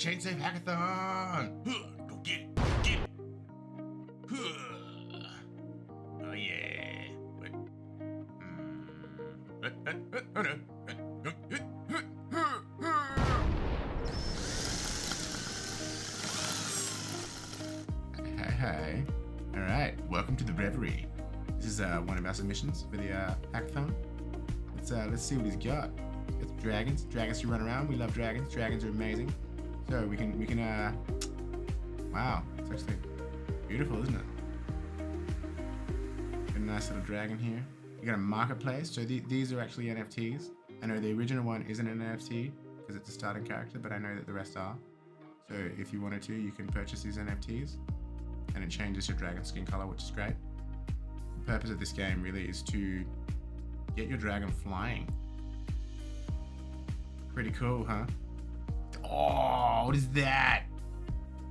Chainsafe Hackathon! Go get it! Go get it! Oh yeah! What? Oh no! Hey! All right, welcome to the Reverie. This is one of our submissions for the hackathon. Let's see what he's got. It's dragons to run around. We love dragons. Dragons are amazing. So we can wow, it's actually beautiful, isn't it? Got a nice little dragon here. You got a marketplace. So these are actually NFTs. I know the original one isn't an NFT because it's a starting character, but I know that the rest are. So if you wanted to, you can purchase these NFTs, and it changes your dragon skin color, which is great. The purpose of this game really is to get your dragon flying. Pretty cool, huh? Oh, what is that?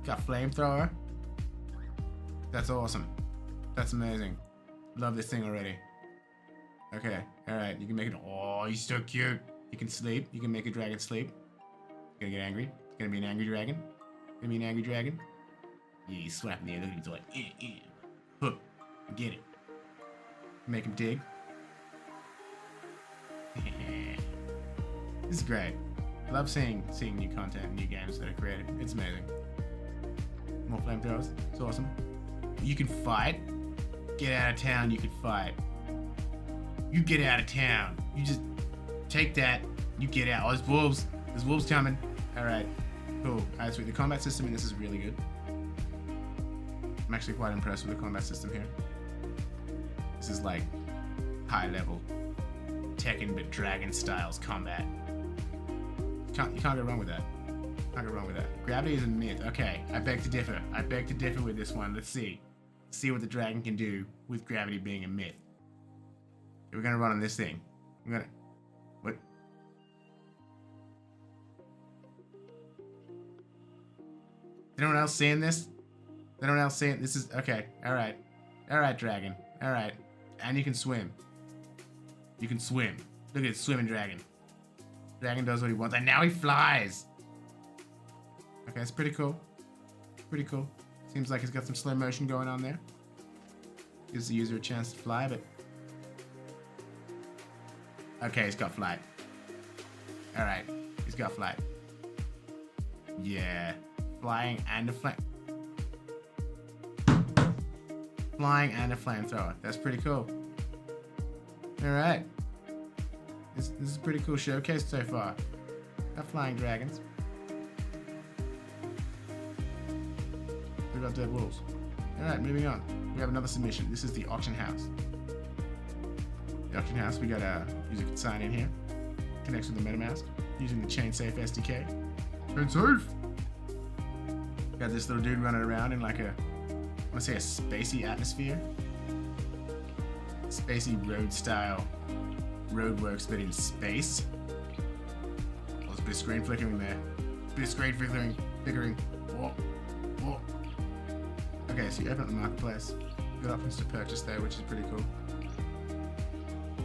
Got flamethrower? That's awesome. That's amazing. Love this thing already. Okay, alright, you can make it. Oh, he's so cute. You can sleep. You can make a dragon sleep. It's gonna get angry. It's gonna be an angry dragon. Gonna be an angry dragon. Yeah, he's slapping the air. Look at him, like, Hook. Get it. Make him dig. This is great. I love seeing new content and new games that are created. It's amazing. More flamethrowers. It's awesome. You can fight. Get out of town. You can fight. You get out of town. You just take that. You get out. Oh, there's wolves. There's wolves coming. All right. Cool. All right, sweet. The combat system in this is really good. I'm actually quite impressed with the combat system here. This is like high level Tekken but dragon styles combat. You can't go wrong with that. Can't go wrong with that. Gravity is a myth. Okay, I beg to differ. I beg to differ with this one. Let's see. See what the dragon can do with gravity being a myth. Okay, we're gonna run on this thing. I'm gonna. What? Anyone else seeing this? Anyone else seeing this? Is okay. All right. All right, dragon. All right. And you can swim. You can swim. Look at this swimming dragon. Dragon does what he wants, and now he flies. Okay, it's pretty cool. Pretty cool. Seems like he's got some slow motion going on there. Gives the user a chance to fly, but okay, he's got flight. All right, he's got flight. Yeah, flying and a flying and a flamethrower. That's pretty cool. All right. This is a pretty cool showcase so far. Got flying dragons. We got dead wolves. Alright, moving on. We have another submission. This is the auction house. The auction house, we got a user can sign in here. Connects with the MetaMask using the Chainsafe SDK. Chainsafe! Got this little dude running around in like a, I want to say a spacey atmosphere. Spacey road style. Roadworks, but in space. Oh, there's a bit of screen flickering there. Bit of screen flickering. Whoa. Whoa. Okay, so you open up the marketplace. Good options to purchase there, which is pretty cool.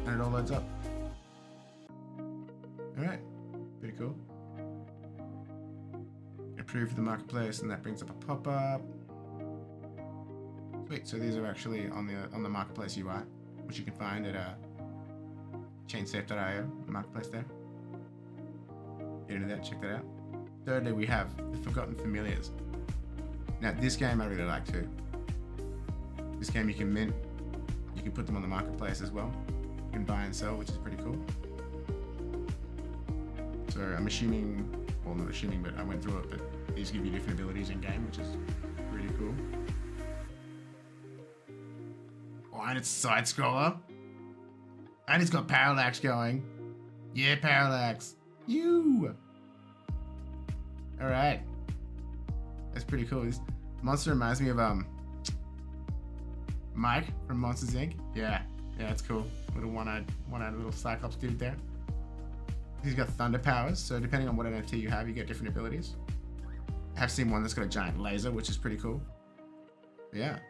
And it all loads up. Alright. Pretty cool. Approve for the marketplace, and that brings up a pop-up. Sweet, so these are actually on the marketplace UI, which you can find at Chainsafe.io, the marketplace there. Get into that, check that out. Thirdly, we have the Forgotten Familiars. Now, this game I really like too. This game you can mint, you can put them on the marketplace as well. You can buy and sell, which is pretty cool. So I'm assuming, well not assuming, but I went through it, but these give you different abilities in game, which is pretty cool. Oh, and it's a side scroller. And it's got parallax going. Yeah, parallax. You. All right. That's pretty cool. This monster reminds me of Mike from Monsters Inc. Yeah, that's cool. Little one-eyed little Cyclops dude there. He's got thunder powers, so depending on what NFT you have, you get different abilities. I have seen one that's got a giant laser, which is pretty cool. But yeah,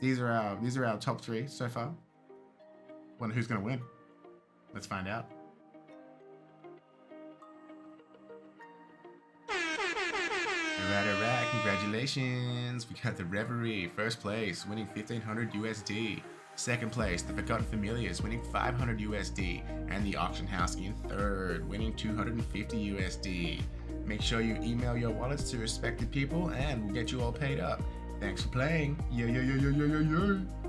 these are our top 3 so far. Wonder who's gonna win. Let's find out. Alright, congratulations. We got the Reverie, first place, winning 1500 USD. Second place, the Forgotten Familiars, winning 500 USD. And the Auction House in third, winning 250 USD. Make sure you email your wallets to respected people and we'll get you all paid up. Thanks for playing. Yo.